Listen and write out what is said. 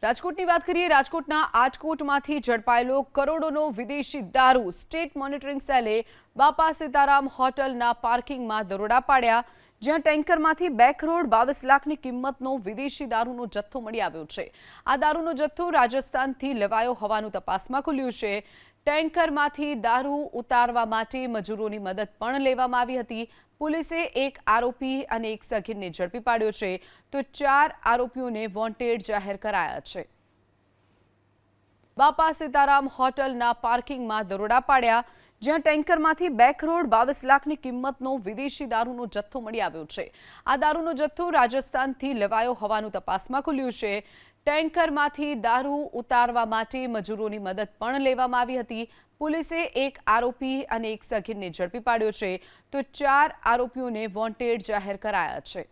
રાજકોટની વાત કરીએ। રાજકોટના આજકોટમાંથી ઝડપાયેલો કરોડોનો વિદેશી દારૂ। સ્ટેટ મોનિટરિંગ સેલે બાપા સીતારામ હોટલના પાર્કિંગમાં દરોડા પાડ્યા, જ્યાં ટેન્કરમાંથી 2 કરોડ 22 લાખની કિંમતનો વિદેશી દારૂનો જથ્થો મળી આવ્યો છે। આ દારૂનો જથ્થો રાજસ્થાનથી લેવાયો હોવાનું તપાસમાં ખુલ્યું છે। ટેન્કરમાંથી દારૂ ઉતારવા માટે મજૂરોની મદદ પણ લેવામાં આવી હતી। પોલીસે એક આરોપી અને એક સગીરને ઝડપી પાડ્યો છે, તો 4 આરોપીઓને વોન્ટેડ જાહેર કરાયા છે। બાપા સીતારામ હોટલના પાર્કિંગમાં દરોડા પાડ્યા, જ્યાં ટેન્કરમાંથી 2 કરોડ 22 લાખની કિંમતનો વિદેશી દારૂનો જથ્થો મળી આવ્યો છે। આ દારૂનો જથ્થો રાજસ્થાનથી લેવાયો હોવાનું તપાસમાં ખુલ્યું છે। ટેન્કરમાંથી દારૂ ઉતારવા માટે મજૂરોની મદદ પણ લેવામાં આવી હતી। પોલીસે એક આરોપી અને એક સગીરને ઝડપી પાડ્યો છે, તો 4 આરોપીઓને વોન્ટેડ જાહેર કરાયા છે।